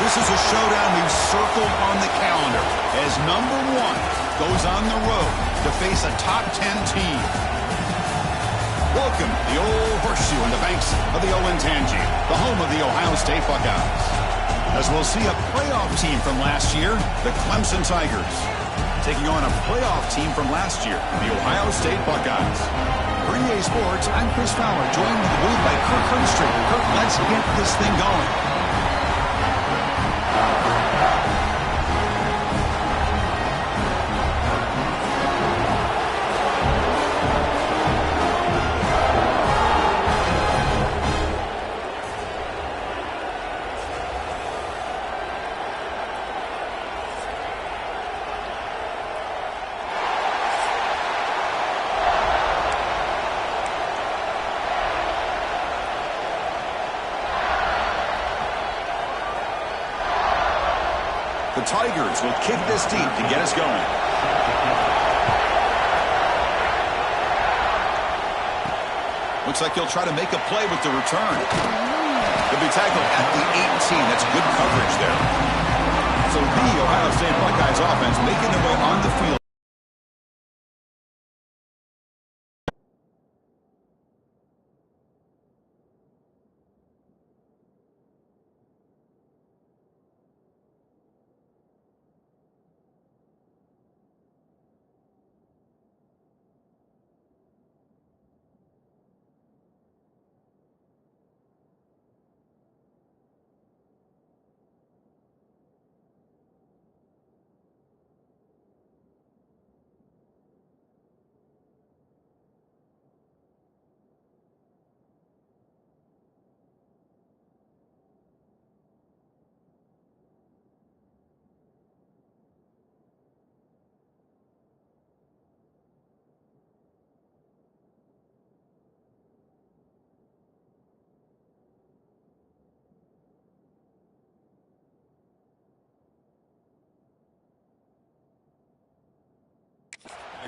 This is a showdown we've circled on the calendar as number 1 goes on the road to face a top 10 team. Welcome to the old horseshoe in the banks of the Olentangy, the home of the Ohio State Buckeyes. As we'll see a playoff team from last year, the Clemson Tigers, taking on a playoff team from last year, the Ohio State Buckeyes. For EA Sports, I'm Chris Fowler, joined in the booth by Kirk Herbstreit. Kirk, let's get this thing going. The Tigers will kick this deep to get us going. Looks like he'll try to make a play with the return. He'll be tackled at the 18. That's good coverage there. So the Ohio State Buckeyes offense making their way on the field.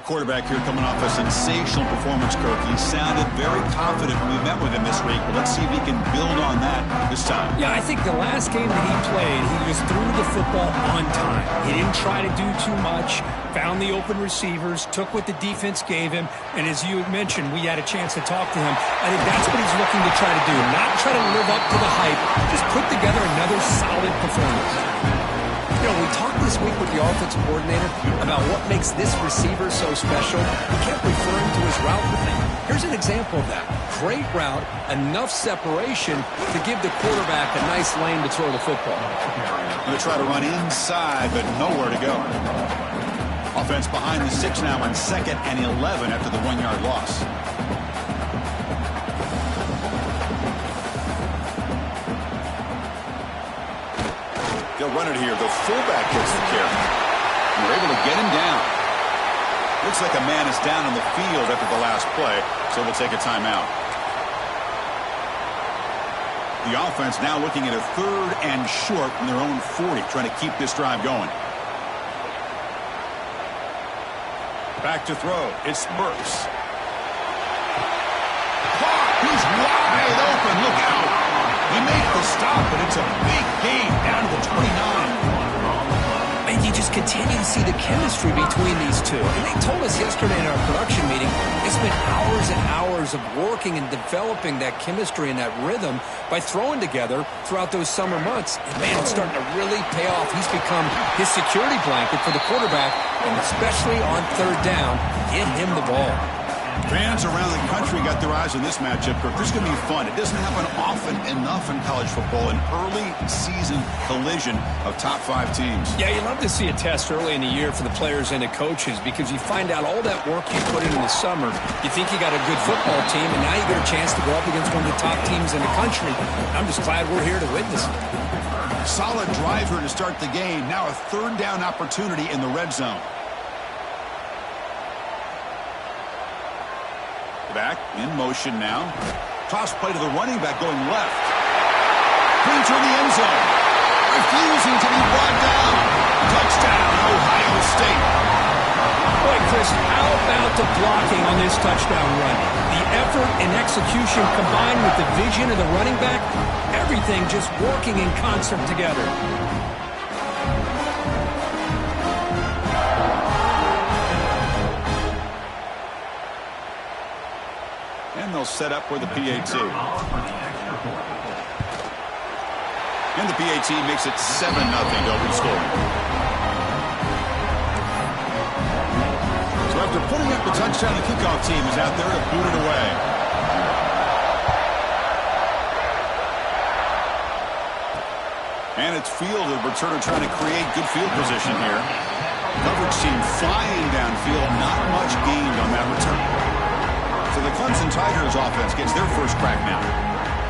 Quarterback here coming off a sensational performance, Kirk. He sounded very confident when we met with him this week. But let's see if he can build on that this time. Yeah, I think the last game that he played, he just threw the football on time. He didn't try to do too much, found the open receivers, took what the defense gave him, and as you mentioned, we had a chance to talk to him. I think that's what he's looking to try to do, not try to live up to the hype, just put together another solid performance. You know, we talked this week with the offensive coordinator about what makes this receiver so special. He kept referring to his route running. Here's an example of that. Great route, enough separation to give the quarterback a nice lane to throw the football. Going to try to run inside, but nowhere to go. Offense behind the 6 now on 2nd and 11 after the 1-yard loss. They'll run it here. The fullback gets the carry. They're able to get him down. Looks like a man is down on the field after the last play, so they'll take a timeout. The offense now looking at a 3rd and short from their own 40, trying to keep this drive going. Back to throw. It's Burks. He's wide open. Look out. He made the stop, but it's a big gain down to the 29. And you just continue to see the chemistry between these two. And they told us yesterday in our production meeting, they spent hours and hours of working and developing that chemistry and that rhythm by throwing together throughout those summer months. And man, it's starting to really pay off. He's become his security blanket for the quarterback, and especially on 3rd down, get him the ball. Fans around the country got their eyes on this matchup, Kirk. This is going to be fun. It doesn't happen often enough in college football, an early season collision of top 5 teams. Yeah, you love to see a test early in the year for the players and the coaches because you find out all that work you put in the summer. You think you got a good football team, and now you get a chance to go up against one of the top teams in the country. I'm just glad we're here to witness it. Solid driver to start the game. Now a 3rd down opportunity in the red zone. Back in motion now. Toss play to the running back going left. Clean through the end zone. Refusing to be brought down. Touchdown, Ohio State. Boy, Chris, how about the blocking on this touchdown run. The effort and execution combined with the vision of the running back, everything just working in concert together. And they'll set up for the PAT. And the PAT makes it 7-0 to open scoring. So after putting up the touchdown, the kickoff team is out there to boot it away. And it's field, the returner trying to create good field position here. Coverage team flying downfield, not much gained on that return. So the Clemson Tigers offense gets their first crack now.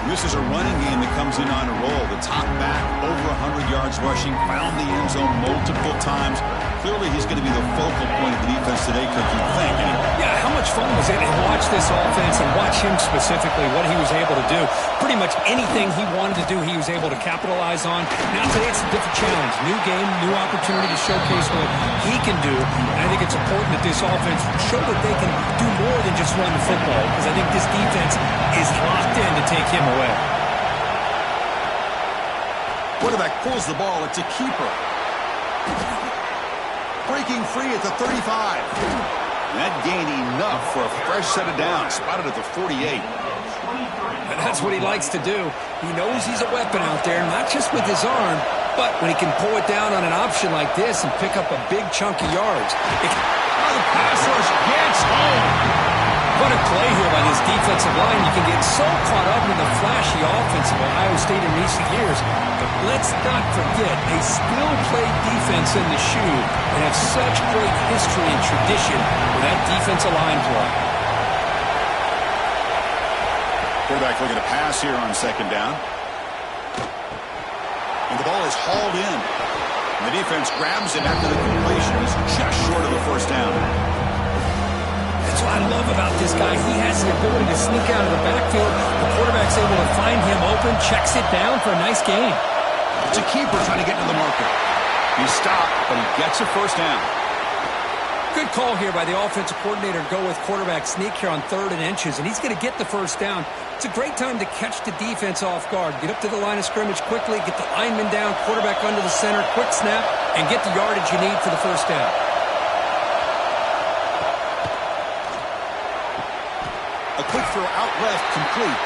And this is a running game that comes in on a roll. The top back, over 100 yards rushing, found the end zone multiple times. Clearly he's going to be the focal point of the defense today, Cook, you think. Yeah, how much fun was it to watch this offense and watch him specifically, what he was able to do. Pretty much anything he wanted to do, he was able to capitalize on. Now today it's a different challenge. New game, new opportunity to showcase what he can do. And I think it's important that this offense show that they can do more than just run the football, because I think this defense is locked in to take him away. Quarterback pulls the ball. It's a keeper. Breaking free at the 35. And that gained enough for a fresh set of downs. Spotted at the 48. And that's what he likes to do. He knows he's a weapon out there, not just with his arm, but when he can pull it down on an option like this and pick up a big chunk of yards. The pass rush gets home. What a play here by this defensive line. You can get so caught up in the flashy offense of Ohio State in recent years. But let's not forget, they still play defense in the shoe and have such great history and tradition with that defensive line play. Quarterback looking to pass here on second down. And the ball is hauled in. And the defense grabs it after the completion. He's just short of the first down. That's what I love about this guy. He has the ability to sneak out of the backfield. The quarterback's able to find him open, checks it down for a nice gain. It's a keeper trying to get to the marker. He stopped, but he gets a first down. Good call here by the offensive coordinator to go with quarterback sneak here on 3rd and inches, and he's going to get the first down. It's a great time to catch the defense off guard. Get up to the line of scrimmage quickly, get the lineman down, quarterback under the center, quick snap, and get the yardage you need for the first down. A quick throw out left, complete.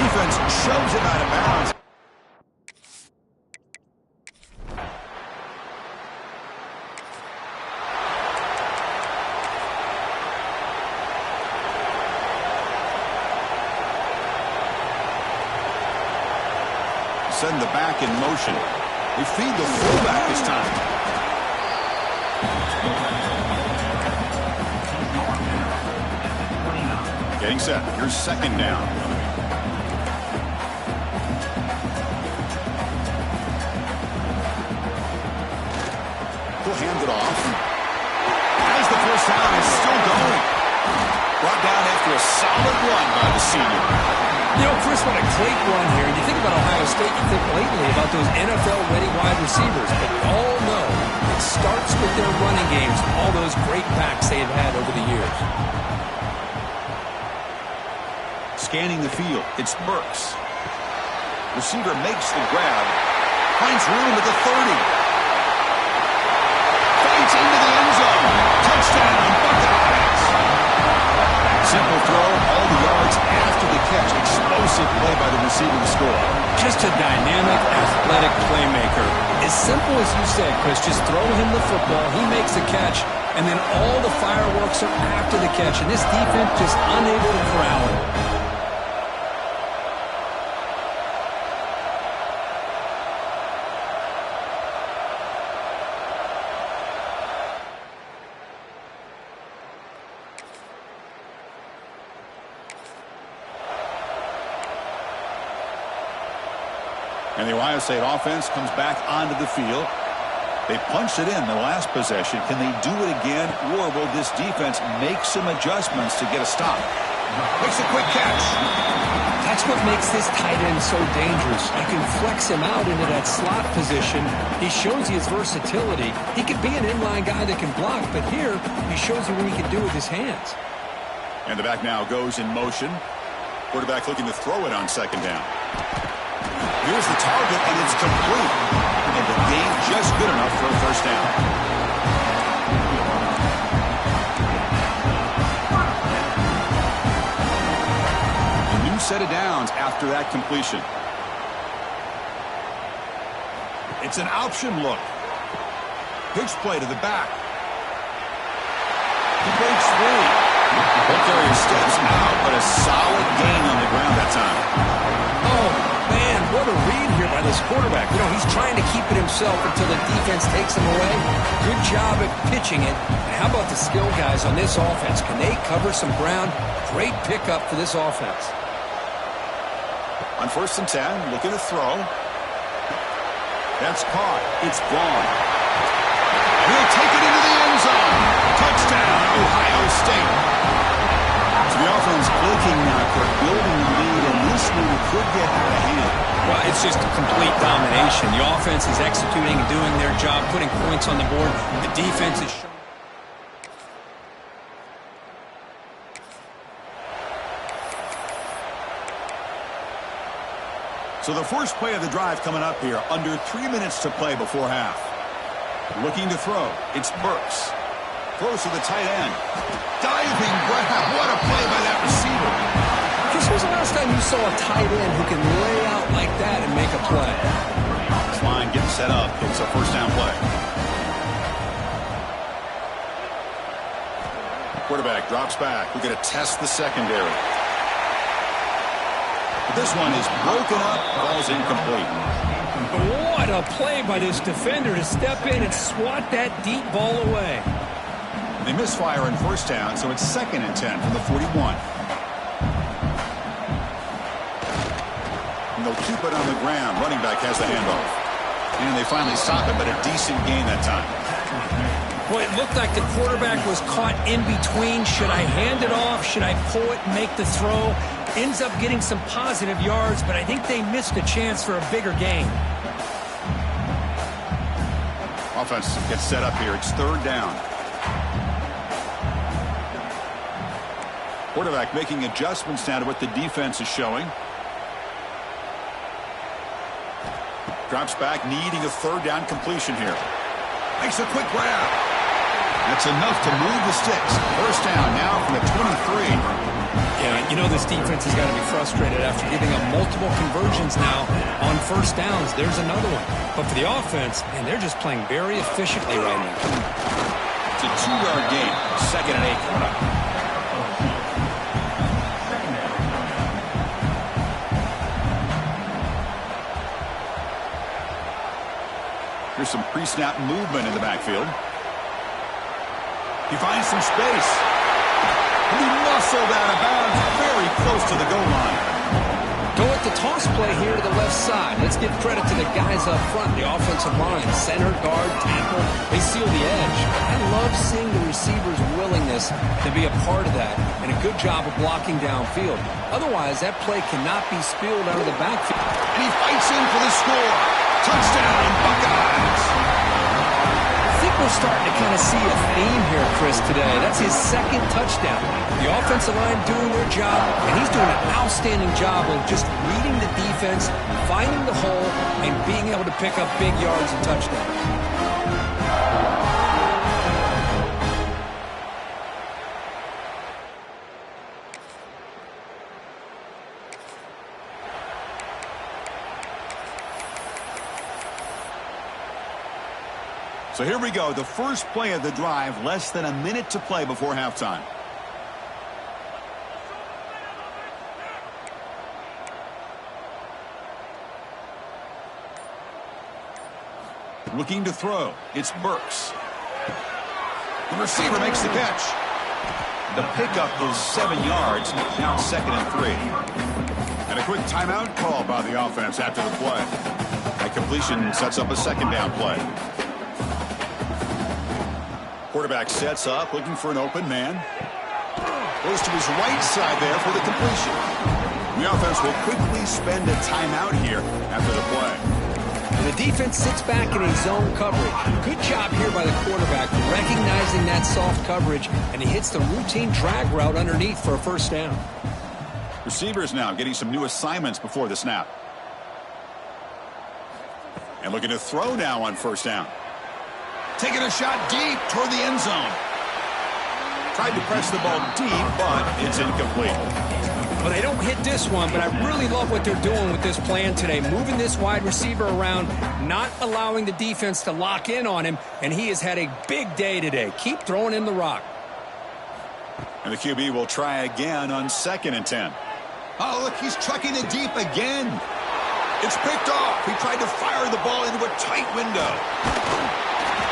Defense shoves it out of bounds. Send the back in motion. They feed the fullback this time. Getting set. Here's second down. He'll hand it off. As the first down is still going. Brought down after a solid run by the senior. You know, Chris, what a great run here. You think about Ohio State, you think lately about those NFL-ready wide receivers. But we all know it starts with their running games, all those great backs they have had over the years. Scanning the field, it's Burks. Receiver makes the grab. Finds room at the 30. Fights into the end zone. Touchdown, Buckeyes. Simple throw, all the yards after the catch. Explosive play by the receiver to score. Just a dynamic, athletic playmaker. As simple as you said, Chris, just throw him the football, he makes a catch, and then all the fireworks are after the catch. And this defense just unable to corral him. And the Ohio State offense comes back onto the field. They punched it in the last possession. Can they do it again, or will this defense make some adjustments to get a stop? Makes a quick catch. That's what makes this tight end so dangerous. You can flex him out into that slot position. He shows you his versatility. He could be an inline guy that can block, but here he shows you what he can do with his hands. And the back now goes in motion. Quarterback looking to throw it on second down. Here's the target, and it's complete. And the gain just good enough for a first down. Set of downs after that completion. It's an option look. Pitch play to the back. He breaks free. Ball carrier steps out, but a solid gain on the ground that time. Oh, man, what a read here by this quarterback. You know, he's trying to keep it himself until the defense takes him away. Good job at pitching it. And how about the skill guys on this offense? Can they cover some ground? Great pickup for this offense. On 1st and 10, looking to throw. That's caught. It's gone. He'll take it into the end zone. Touchdown, Ohio State. So the offense clicking for building the lead, and this one could get out of hand. Well, it's just complete domination. The offense is executing and doing their job, putting points on the board. The defense is showing. So the first play of the drive coming up here, under 3 minutes to play before half. Looking to throw. It's Burks. Throws to the tight end. Diving grab. What a play by that receiver. Chris, when's the last time you saw a tight end who can lay out like that and make a play? This line getting set up. It's a first down play. Quarterback drops back. We're going to test the secondary. This one is broken up, falls incomplete. What a play by this defender to step in and swat that deep ball away. They misfire on first down, so it's 2nd and 10 from the 41. And they'll keep it on the ground. Running back has the handoff. And they finally stop it, but a decent gain that time. Boy, it looked like the quarterback was caught in between. Should I hand it off? Should I pull it and make the throw? Ends up getting some positive yards, but I think they missed a chance for a bigger gain. Offense gets set up here. It's 3rd down. Quarterback making adjustments now to what the defense is showing. Drops back, needing a 3rd down completion here. Makes a quick grab. That's enough to move the sticks. First down now from the 23. Yeah, you know this defense has got to be frustrated after giving up multiple conversions now on first downs. There's another one. But for the offense, man, they're just playing very efficiently right now. It's a 2-yard gain. 2nd and 8 coming up. Here's some pre-snap movement in the backfield. He finds some space. He muscled out of bounds very close to the goal line. Go with the toss play here to the left side. Let's give credit to the guys up front, the offensive line. Center, guard, tackle, they seal the edge. I love seeing the receivers' willingness to be a part of that and a good job of blocking downfield. Otherwise, that play cannot be spilled out of the backfield. And he fights in for the score. Touchdown, Buckeyes. I think we're starting to kind of see a theme here, Chris, today. That's his 2nd touchdown. The offensive line doing their job, and he's doing an outstanding job of just reading the defense, finding the hole, and being able to pick up big yards and touchdowns. So here we go, the first play of the drive, less than a minute to play before halftime. Looking to throw, it's Burks. The receiver makes the catch. The pickup is 7 yards, now 2nd and 3. And a quick timeout call by the offense after the play. That completion sets up a 2nd down play. Quarterback sets up, looking for an open man. Goes to his right side there for the completion. The offense will quickly spend a timeout here after the play. The defense sits back in a zone coverage. Good job here by the quarterback recognizing that soft coverage, and he hits the routine drag route underneath for a first down. Receivers now getting some new assignments before the snap. And looking to throw now on first down. Taking a shot deep toward the end zone. Tried to press the ball deep, but it's incomplete. Well, they don't hit this one, but I really love what they're doing with this plan today. Moving this wide receiver around, not allowing the defense to lock in on him, and he has had a big day today. Keep throwing him the rock. And the QB will try again on 2nd and 10. Oh, look, he's trucking it deep again. It's picked off. He tried to fire the ball into a tight window.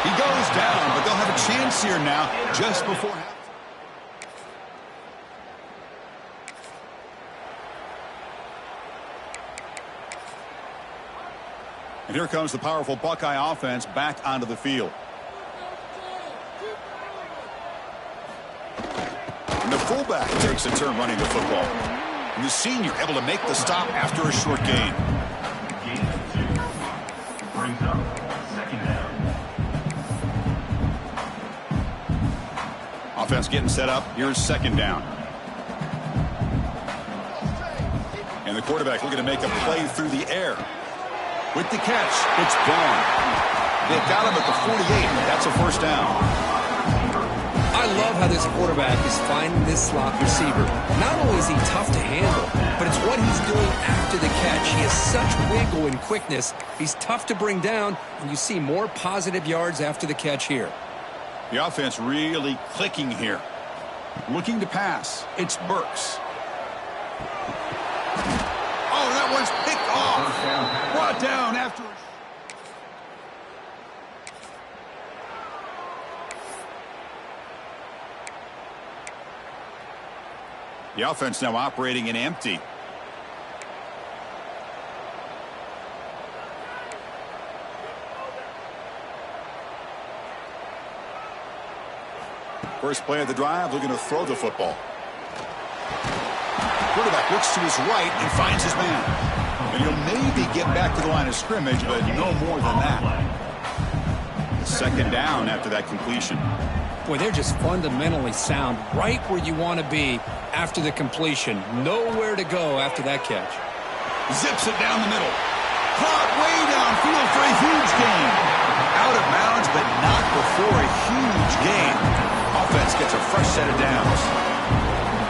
He goes down, but they'll have a chance here now just before halftime. And here comes the powerful Buckeye offense back onto the field. And the fullback takes a turn running the football. And the senior able to make the stop after a short gain. Brings up 2nd down. Offense getting set up. Here's 2nd down. And the quarterback looking to make a play through the air. With the catch, it's gone. They got him at the 48. That's a first down. I love how this quarterback is finding this slot receiver. Not only is he tough to handle, but it's what he's doing after the catch. He has such wiggle and quickness. He's tough to bring down, and you see more positive yards after the catch here. The offense really clicking here. Looking to pass. It's Burks. Oh, that one's picked off. Brought down after. The offense now operating in empty. First play of the drive, looking to throw the football. Quarterback looks to his right and finds his man. And he'll maybe get back to the line of scrimmage, but no more than that. 2nd down after that completion. Boy, they're just fundamentally sound, right where you want to be after the completion. Nowhere to go after that catch. Zips it down the middle. Caught way downfield for a huge gain. Out of bounds, but not before a huge gain. Offense gets a fresh set of downs.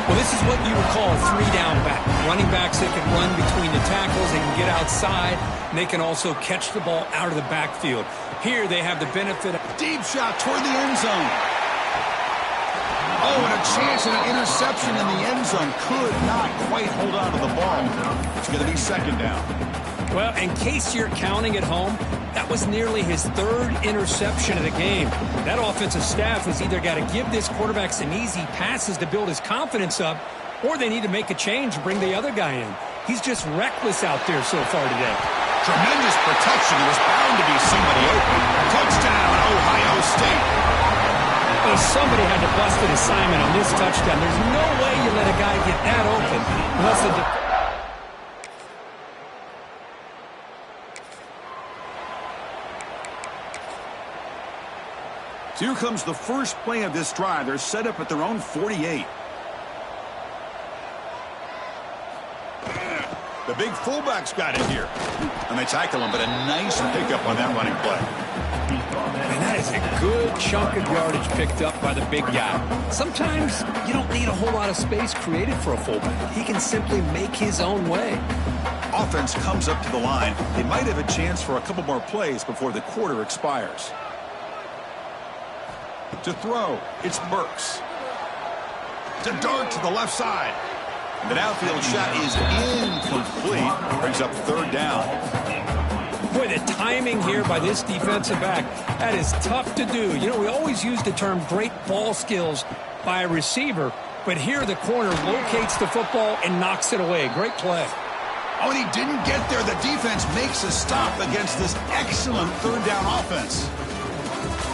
Well, this is what you would call a 3-down back. Running backs, they can run between the tackles, they can get outside, and they can also catch the ball out of the backfield. Here they have the benefit of deep shot toward the end zone. Oh, and a chance at an interception in the end zone. Could not quite hold on to the ball. It's going to be 2nd down. Well, in case you're counting at home, that was nearly his 3rd interception of the game. That offensive staff has either got to give this quarterback some easy passes to build his confidence up, or they need to make a change and bring the other guy in. He's just reckless out there so far today. Tremendous protection. There was bound to be somebody open. Touchdown, Ohio State. Well, somebody had to bust an assignment on this touchdown. There's no way you let a guy get that open unless the So here comes the first play of this drive. They're set up at their own 48. The big fullback's got it here. And they tackle him, but a nice pickup on that running play. And that is a good chunk of yardage picked up by the big guy. Sometimes you don't need a whole lot of space created for a fullback. He can simply make his own way. Offense comes up to the line. They might have a chance for a couple more plays before the quarter expires. To throw, it's Burks. To dart to the left side. And the outfield shot is incomplete. Brings up 3rd down. Boy, the timing here by this defensive back, that is tough to do. You know, we always use the term great ball skills by a receiver, but here the corner locates the football and knocks it away. Great play. Oh, and he didn't get there. The defense makes a stop against this excellent 3rd down offense.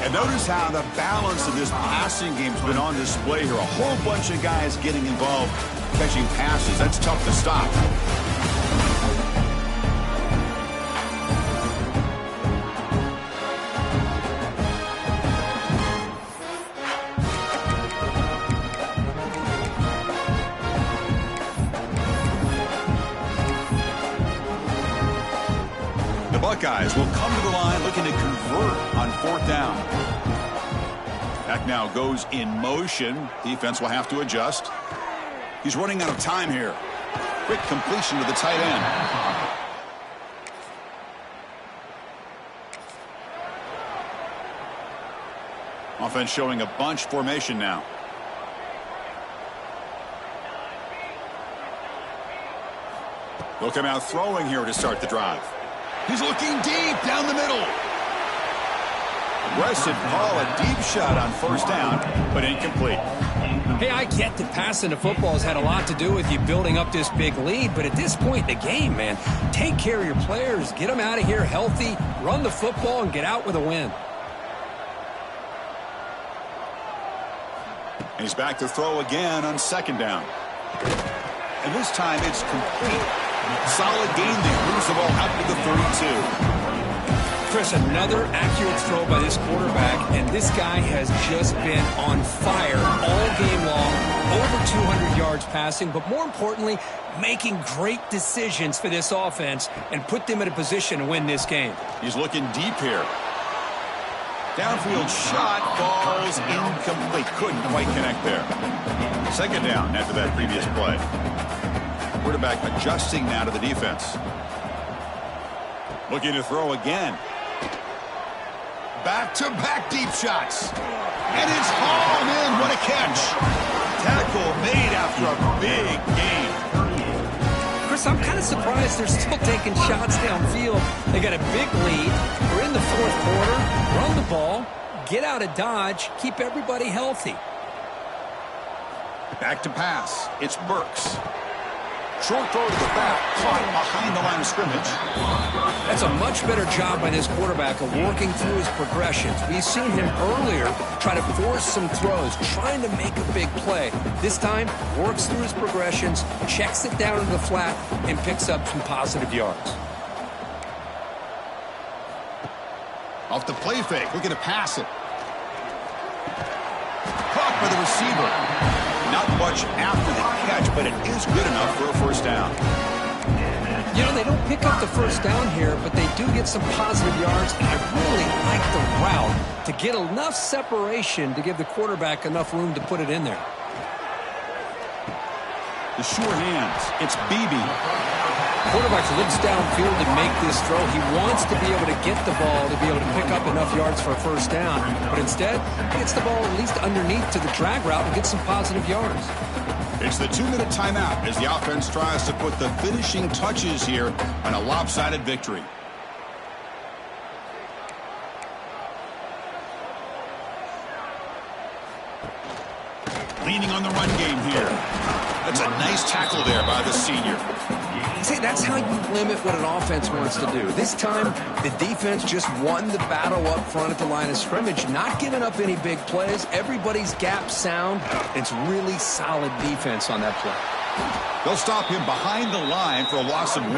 And notice how the balance of this passing game's been on display here. A whole bunch of guys getting involved, catching passes. That's tough to stop. Buckeyes will come to the line looking to convert on 4th down. Back now goes in motion. Defense will have to adjust. He's running out of time here. Quick completion to the tight end. Offense showing a bunch formation now. They'll come out throwing here to start the drive. He's looking deep down the middle. Aggressive call, a deep shot on 1st down, but incomplete. Hey, I get that passing the football has had a lot to do with you building up this big lead, but at this point in the game, man, take care of your players. Get them out of here healthy, run the football, and get out with a win. And he's back to throw again on 2nd down. And this time it's complete. Solid gain there. Moves the ball up to the 32. Chris, another accurate throw by this quarterback, and this guy has just been on fire all game long. Over 200 yards passing, but more importantly, making great decisions for this offense and put them in a position to win this game. He's looking deep here. Downfield shot falls incomplete. Couldn't quite connect there. 2nd down after that previous play. Quarterback adjusting now to the defense. Looking to throw again. Back-to-back deep shots. And it's hauled in. What a catch. Tackle made after a big gain. Chris, I'm kind of surprised they're still taking shots downfield. They got a big lead. We're in the 4th quarter. Run the ball. Get out of Dodge. Keep everybody healthy. Back to pass. It's Burks. Short throw to the back, caught behind the line of scrimmage. That's a much better job by this quarterback of working through his progressions. We've seen him earlier try to force some throws, trying to make a big play. This time, works through his progressions, checks it down to the flat, and picks up some positive yards. Off the play fake, looking to pass it. Caught by the receiver. Not much after the catch, but it is good enough for a 1st down. You know, they don't pick up the 1st down here, but they do get some positive yards, and I really like the route to get enough separation to give the quarterback enough room to put it in there. The sure hands. It's Beebe. Quarterback looks downfield to make this throw. He wants to be able to get the ball to be able to pick up enough yards for a 1st down. But instead, he gets the ball at least underneath to the drag route and gets some positive yards. It's the 2-minute timeout as the offense tries to put the finishing touches here on a lopsided victory. Leaning on the run game here. That's a nice tackle there by the senior. See, that's how you limit what an offense wants to do. This time, the defense just won the battle up front at the line of scrimmage, not giving up any big plays. Everybody's gap sound. It's really solid defense on that play. They'll stop him behind the line for a loss of 1.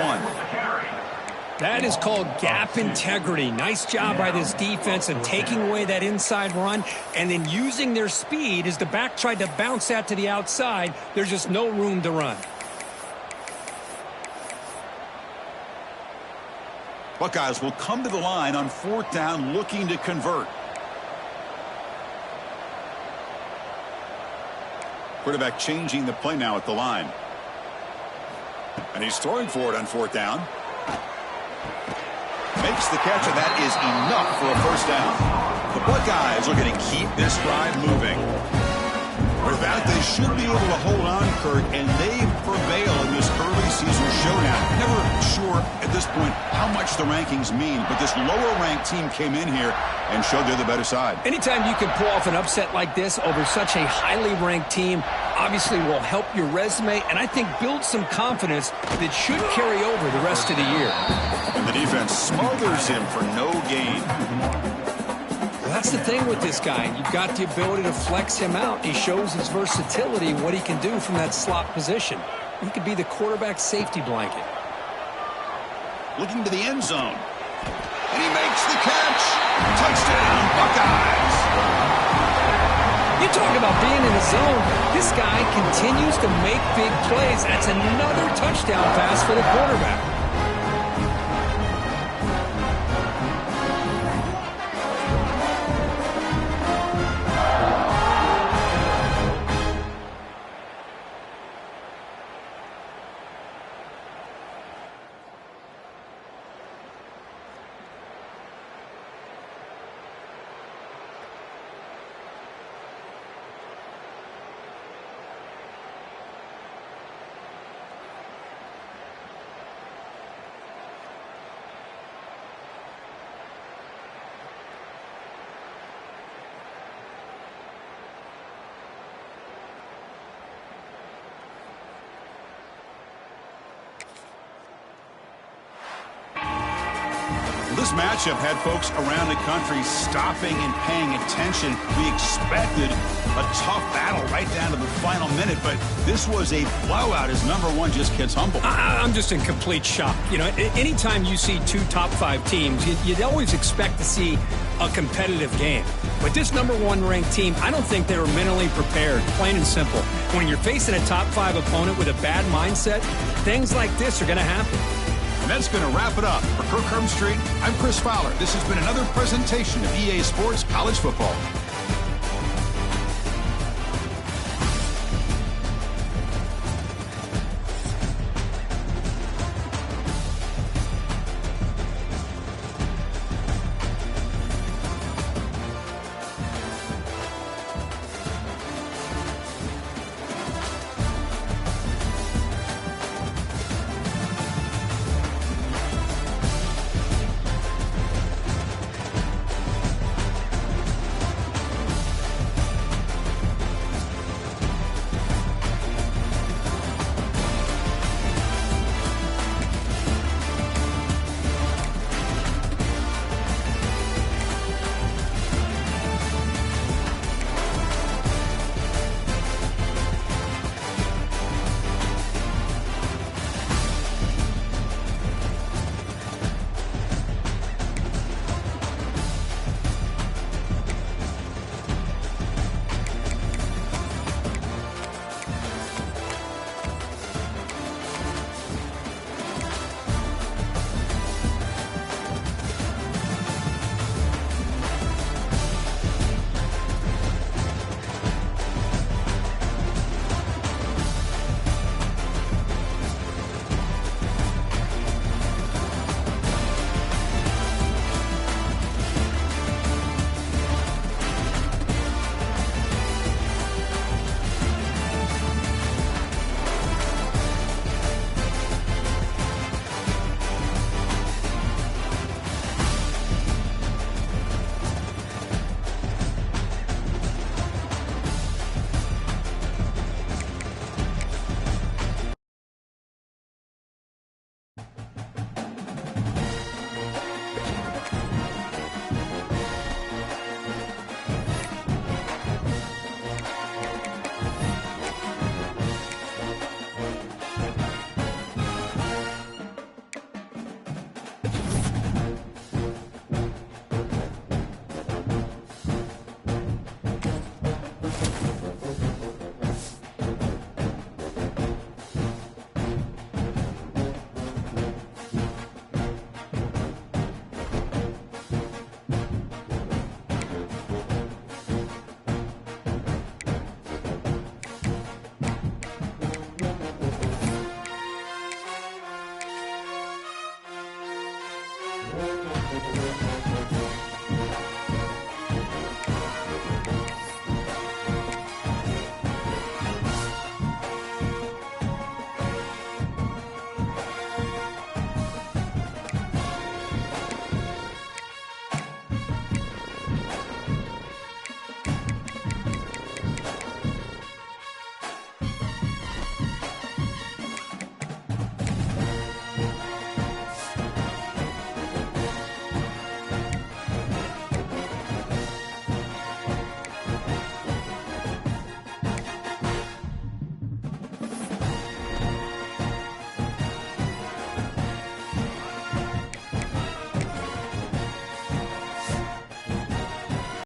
That is called gap integrity. Nice job by this defense of taking away that inside run and then using their speed as the back tried to bounce that to the outside. There's just no room to run. Buckeyes will come to the line on 4th down looking to convert. Quarterback changing the play now at the line. And he's throwing for it on 4th down. Makes the catch, and that is enough for a 1st down. The Buckeyes are going to keep this drive moving. With that, they should be able to hold on, Kurt, and they prevail in this early season showdown. Never sure at this point how much the rankings mean, but this lower-ranked team came in here and showed they're the better side. Anytime you can pull off an upset like this over such a highly ranked team, obviously will help your resume, and I think build some confidence that should carry over the rest of the year. And the defense smothers him for no gain. Well, that's that's the thing with this guy. You've got the ability to flex him out. He shows his versatility, what he can do from that slot position. He could be the quarterback safety blanket. Looking to the end zone. And he makes the catch. Touchdown, Buckeyes. You talk about being in the zone. This guy continues to make big plays. That's another touchdown pass for the quarterback. This matchup had folks around the country stopping and paying attention. We expected a tough battle right down to the final minute, but this was a blowout as number one just gets humbled. I'm just in complete shock. You know, anytime you see two top 5 teams, you'd always expect to see a competitive game. But this number 1 ranked team, I don't think they were mentally prepared, plain and simple. When you're facing a top 5 opponent with a bad mindset, things like this are going to happen. And that's going to wrap it up. For Kirk Street, I'm Chris Fowler. This has been another presentation of EA Sports College Football.